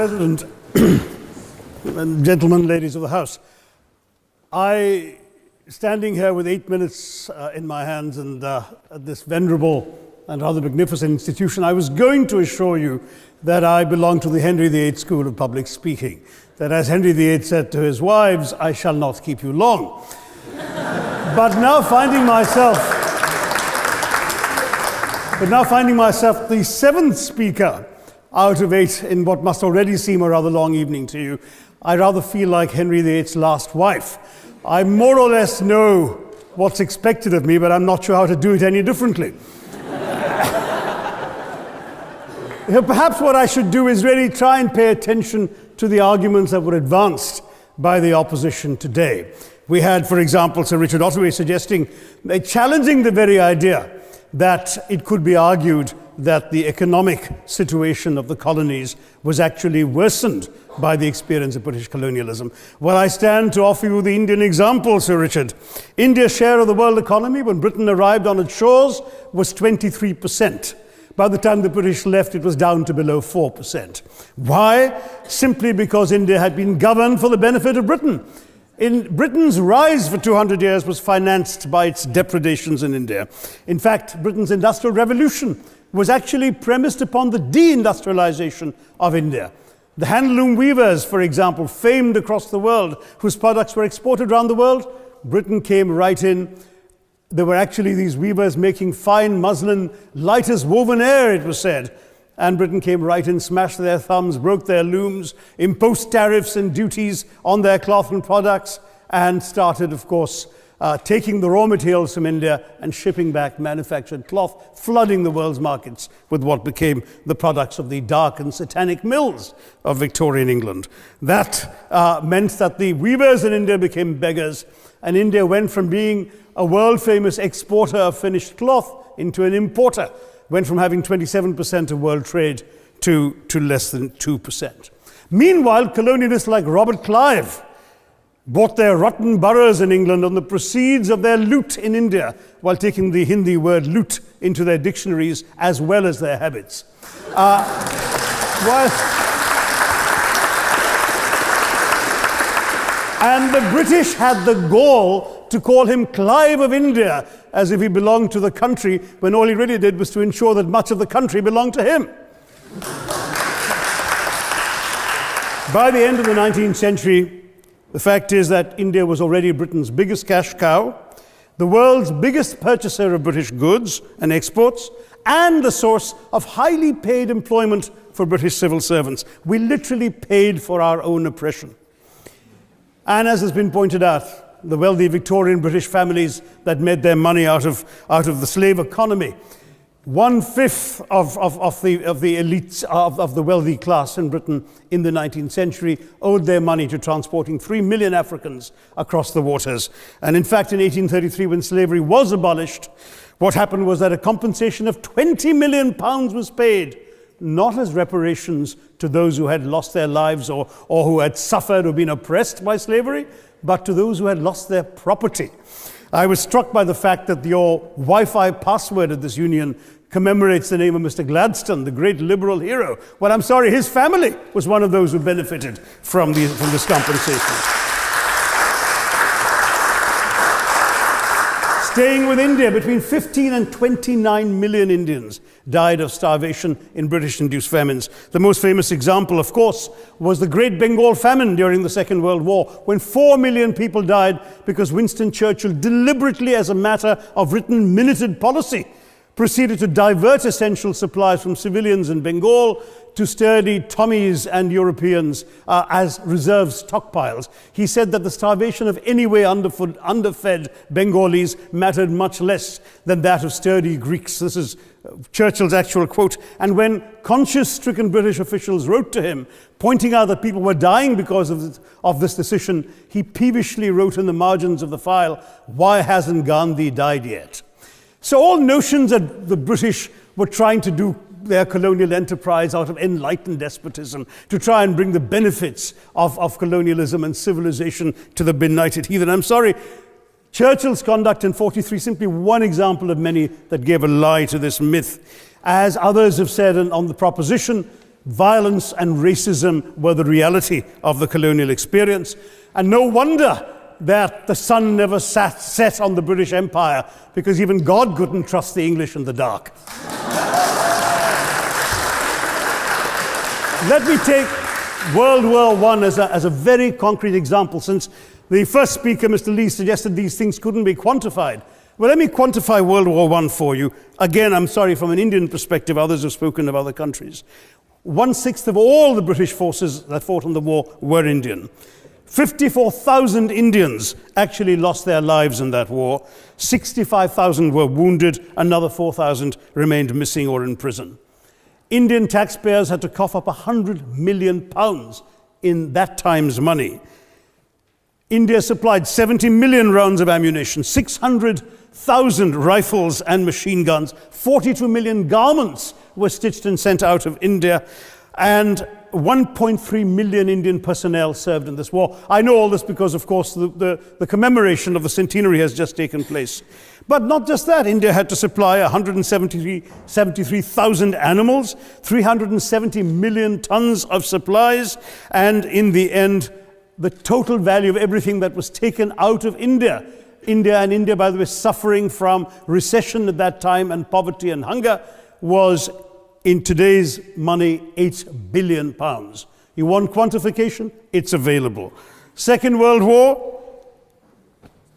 President, and gentlemen, ladies of the House, standing here with 8 minutes in my hands and at this venerable and rather magnificent institution, I was going to assure you that I belong to the Henry VIII School of Public Speaking, that as Henry VIII said to his wives, I shall not keep you long. But now finding myself the seventh speaker out of 8 in what must already seem a rather long evening to you, I rather feel like Henry VIII's last wife. I more or less know what's expected of me, but I'm not sure how to do it any differently. Perhaps what I should do is really try and pay attention to the arguments that were advanced by the opposition today. We had, for example, Sir Richard Ottaway challenging the very idea that it could be argued that the economic situation of the colonies was actually worsened by the experience of British colonialism. Well, I stand to offer you the Indian example, Sir Richard. India's share of the world economy when Britain arrived on its shores was 23%. By the time the British left, it was down to below 4%. Why? Simply because India had been governed for the benefit of Britain. Britain's rise for 200 years was financed by its depredations in India. In fact, Britain's industrial revolution was actually premised upon the deindustrialization of India. The handloom weavers, for example, famed across the world, whose products were exported around the world, Britain came right in. There were actually these weavers making fine muslin, light as woven air, it was said. And Britain came right in, smashed their thumbs, broke their looms, imposed tariffs and duties on their cloth and products, and started, of course, taking the raw materials from India and shipping back manufactured cloth, flooding the world's markets with what became the products of the dark and satanic mills of Victorian England. That meant that the weavers in India became beggars, and India went from being a world-famous exporter of finished cloth into an importer, went from having 27% of world trade to less than 2%. Meanwhile, colonialists like Robert Clive bought their rotten boroughs in England on the proceeds of their loot in India, while taking the Hindi word loot into their dictionaries as well as their habits. And the British had the gall to call him Clive of India, as if he belonged to the country, when all he really did was to ensure that much of the country belonged to him. By the end of the 19th century, the fact is that India was already Britain's biggest cash cow, the world's biggest purchaser of British goods and exports, and the source of highly paid employment for British civil servants. We literally paid for our own oppression. And as has been pointed out, the wealthy Victorian British families that made their money out of the slave economy, 1/5 of the elites of the wealthy class in Britain in the 19th century owed their money to transporting 3 million Africans across the waters. And in fact, in 1833, when slavery was abolished, what happened was that a compensation of £20 million was paid, not as reparations to those who had lost their lives or who had suffered or been oppressed by slavery, but to those who had lost their property. I was struck by the fact that your Wi-Fi password at this union commemorates the name of Mr. Gladstone, the great liberal hero. Well, I'm sorry, his family was one of those who benefited from this compensation. Staying with India, between 15 and 29 million Indians died of starvation in British-induced famines. The most famous example, of course, was the Great Bengal Famine during the Second World War, when 4 million people died because Winston Churchill deliberately, as a matter of written minuted policy, proceeded to divert essential supplies from civilians in Bengal to sturdy Tommies and Europeans as reserve stockpiles. He said that the starvation of anyway underfed Bengalis mattered much less than that of sturdy Greeks. This is Churchill's actual quote. And when conscience-stricken British officials wrote to him, pointing out that people were dying because of this decision, he peevishly wrote in the margins of the file, "Why hasn't Gandhi died yet?" So all notions that the British were trying to do their colonial enterprise out of enlightened despotism, to try and bring the benefits of colonialism and civilization to the benighted heathen. I'm sorry, Churchill's conduct in 43, simply one example of many that gave a lie to this myth. As others have said on the proposition, violence and racism were the reality of the colonial experience. And no wonder that the sun never set on the British Empire, because even God couldn't trust the English in the dark. Let me take World War I as a very concrete example, since the first speaker, Mr. Lee, suggested these things couldn't be quantified. Well, let me quantify World War I for you. Again, I'm sorry, from an Indian perspective, others have spoken of other countries. 1/6 of all the British forces that fought in the war were Indian. 54,000 Indians actually lost their lives in that war. 65,000 were wounded. Another 4,000 remained missing or in prison. Indian taxpayers had to cough up £100 million in that time's money. India supplied 70 million rounds of ammunition, 600,000 rifles and machine guns, 42 million garments were stitched and sent out of India, and 1.3 million Indian personnel served in this war. I know all this because, of course, the commemoration of the centenary has just taken place. But not just that, India had to supply 173,000 animals, 370 million tons of supplies, and in the end, the total value of everything that was taken out of India, India, by the way, suffering from recession at that time and poverty and hunger, was, in today's money, £8 billion. You want quantification? It's available. Second World War,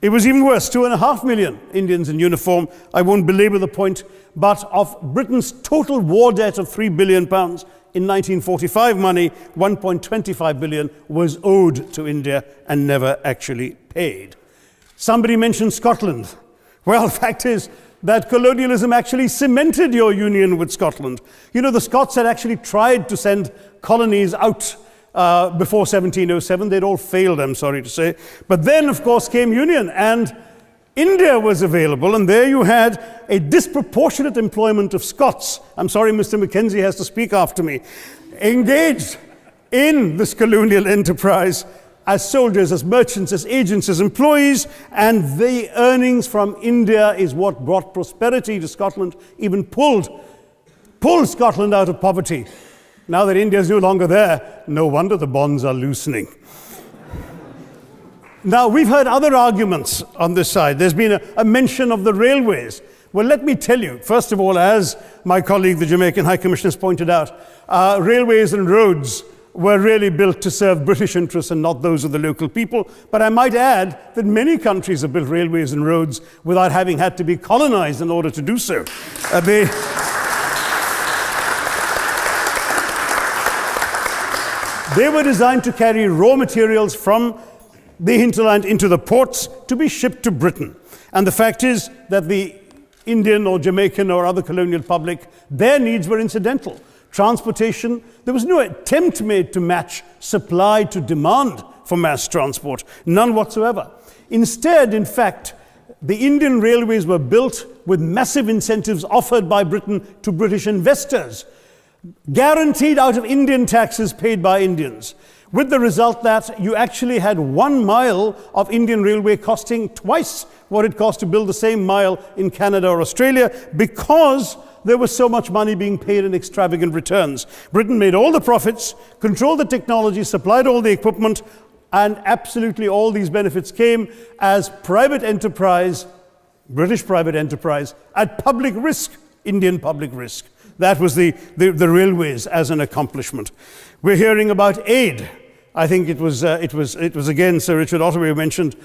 it was even worse, 2.5 million Indians in uniform. I won't belabor the point, but of Britain's total war debt of £3 billion, in 1945 money, 1.25 billion was owed to India and never actually paid. Somebody mentioned Scotland. Well, the fact is that colonialism actually cemented your union with Scotland. You know, the Scots had actually tried to send colonies out before 1707. They'd all failed, I'm sorry to say. But then, of course, came union, and India was available, and there you had a disproportionate employment of Scots. I'm sorry, Mr. Mackenzie has to speak after me. Engaged in this colonial enterprise as soldiers, as merchants, as agents, as employees, and the earnings from India is what brought prosperity to Scotland, even pulled Scotland out of poverty. Now that India is no longer there, no wonder the bonds are loosening. Now, we've heard other arguments on this side. There's been a mention of the railways. Well, let me tell you, first of all, as my colleague, the Jamaican High Commissioner, has pointed out, railways and roads were really built to serve British interests and not those of the local people. But I might add that many countries have built railways and roads without having had to be colonized in order to do so. They were designed to carry raw materials from the hinterland into the ports to be shipped to Britain. And the fact is that the Indian or Jamaican or other colonial public, their needs were incidental. Transportation, there was no attempt made to match supply to demand for mass transport, none whatsoever. Instead, in fact, the Indian railways were built with massive incentives offered by Britain to British investors, guaranteed out of Indian taxes paid by Indians, with the result that you actually had 1 mile of Indian railway costing twice what it cost to build the same mile in Canada or Australia, because there was so much money being paid in extravagant returns. Britain made all the profits, controlled the technology, supplied all the equipment, and absolutely all these benefits came as private enterprise, British private enterprise, at public risk, Indian public risk. That was the railways as an accomplishment. We're hearing about aid. I think it was again Sir Richard Ottaway who mentioned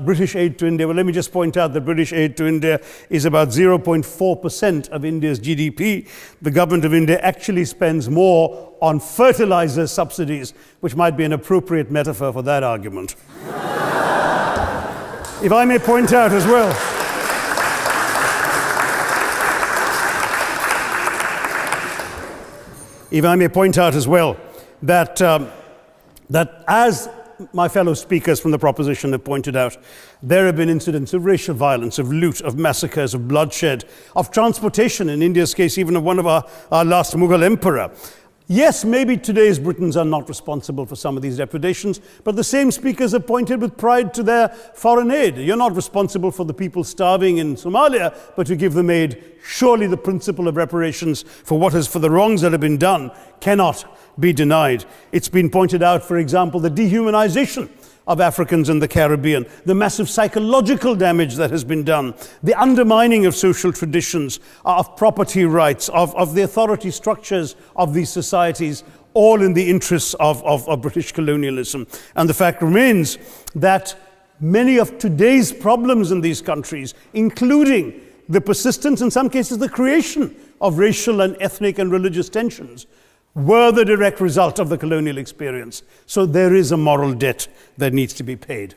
British aid to India. Well, let me just point out that British aid to India is about 0.4% of India's GDP. The government of India actually spends more on fertilizer subsidies, which might be an appropriate metaphor for that argument. If I may point out as well, that as my fellow speakers from the proposition have pointed out, there have been incidents of racial violence, of loot, of massacres, of bloodshed, of transportation, in India's case, even of one of our last Mughal emperor. Yes, maybe today's Britons are not responsible for some of these depredations, but the same speakers have pointed with pride to their foreign aid. You're not responsible for the people starving in Somalia, but you give them aid. Surely the principle of reparations for the wrongs that have been done cannot be denied. It's been pointed out, for example, the dehumanization of Africans in the Caribbean, the massive psychological damage that has been done, the undermining of social traditions, of property rights, of the authority structures of these societies, all in the interests of British colonialism. And the fact remains that many of today's problems in these countries, including the persistence, in some cases the creation of racial and ethnic and religious tensions, were the direct result of the colonial experience. So there is a moral debt that needs to be paid.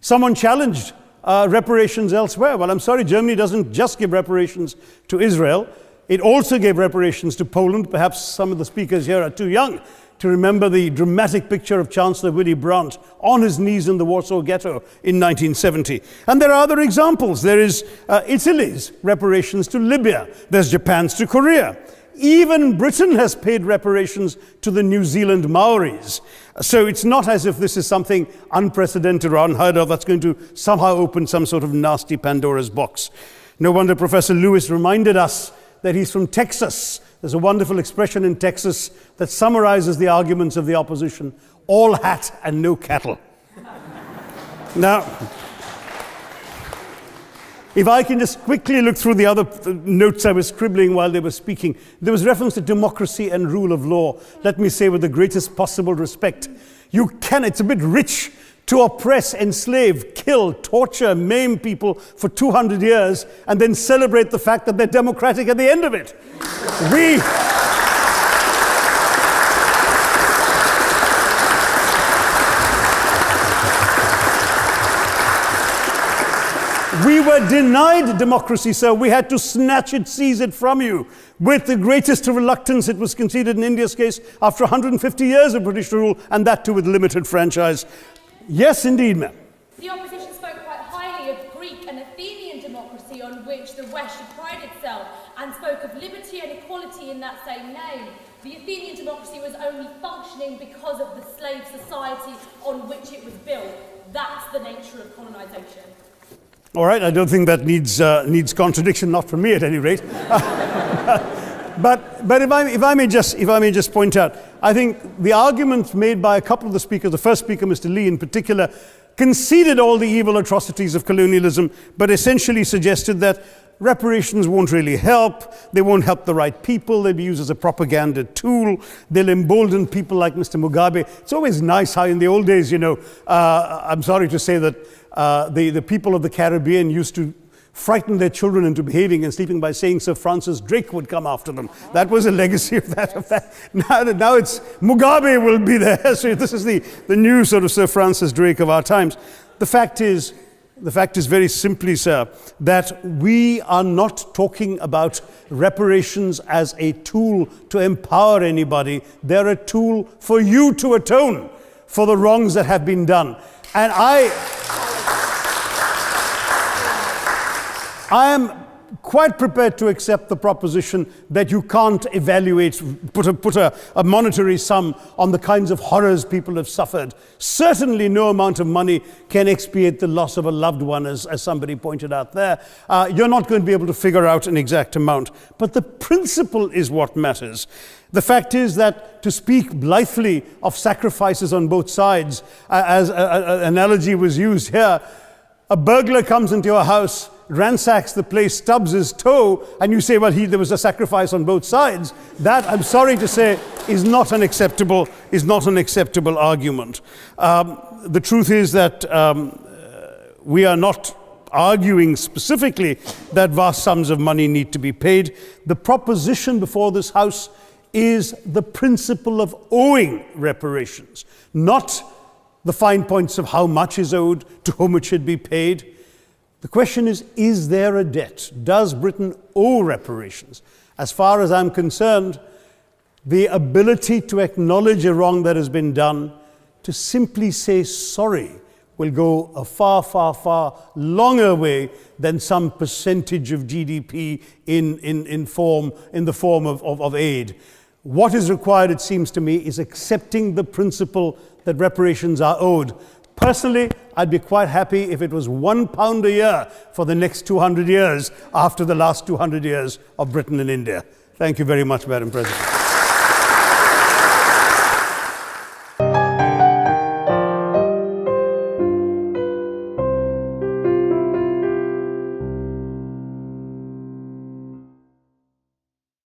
Someone challenged reparations elsewhere. Well, I'm sorry, Germany doesn't just give reparations to Israel. It also gave reparations to Poland. Perhaps some of the speakers here are too young to remember the dramatic picture of Chancellor Willy Brandt on his knees in the Warsaw Ghetto in 1970. And there are other examples. There is Italy's reparations to Libya. There's Japan's to Korea. Even Britain has paid reparations to the New Zealand Maoris. So it's not as if this is something unprecedented or unheard of that's going to somehow open some sort of nasty Pandora's box. No wonder Professor Lewis reminded us that he's from Texas. There's a wonderful expression in Texas that summarizes the arguments of the opposition: all hat and no cattle. Now, if I can just quickly look through the other notes I was scribbling while they were speaking, there was reference to democracy and rule of law. Let me say with the greatest possible respect, it's a bit rich to oppress, enslave, kill, torture, maim people for 200 years and then celebrate the fact that they're democratic at the end of it. We were denied democracy, sir. We had to snatch it, seize it from you. With the greatest reluctance, it was conceded in India's case after 150 years of British rule, and that too with limited franchise. Yes, indeed, ma'am. The opposition spoke quite highly of Greek and Athenian democracy on which the West should pride itself, and spoke of liberty and equality in that same name. The Athenian democracy was only functioning because of the slave society on which it was built. That's the nature of colonisation. All right, I don't think that needs contradiction, not from me at any rate. But if I may just point out, I think the argument made by a couple of the speakers, the first speaker, Mr. Lee in particular, conceded all the evil atrocities of colonialism, but essentially suggested that reparations won't really help. They won't help the right people. They'll be used as a propaganda tool. They'll embolden people like Mr. Mugabe. It's always nice how in the old days, I'm sorry to say that the people of the Caribbean used to frighten their children into behaving and sleeping by saying Sir Francis Drake would come after them. That was a legacy of that. Now it's Mugabe will be there. So this is the new sort of Sir Francis Drake of our times. The fact is very simply, sir, that we are not talking about reparations as a tool to empower anybody. They're a tool for you to atone for the wrongs that have been done. And I am quite prepared to accept the proposition that you can't put a monetary sum on the kinds of horrors people have suffered. Certainly no amount of money can expiate the loss of a loved one, as somebody pointed out there. You're not going to be able to figure out an exact amount. But the principle is what matters. The fact is that to speak blithely of sacrifices on both sides, as an analogy was used here, a burglar comes into your house, ransacks the place, stubs his toe, and you say, well, there was a sacrifice on both sides. That, I'm sorry to say, is not an acceptable argument. The truth is that we are not arguing specifically that vast sums of money need to be paid. The proposition before this House is the principle of owing reparations, not the fine points of how much is owed, to whom it should be paid. The question is there a debt? Does Britain owe reparations? As far as I'm concerned, the ability to acknowledge a wrong that has been done, to simply say sorry, will go a far, far, far longer way than some percentage of GDP in the form of aid. What is required, it seems to me, is accepting the principle that reparations are owed. Personally, I'd be quite happy if it was £1 a year for the next 200 years after the last 200 years of Britain and India. Thank you very much, Madam President.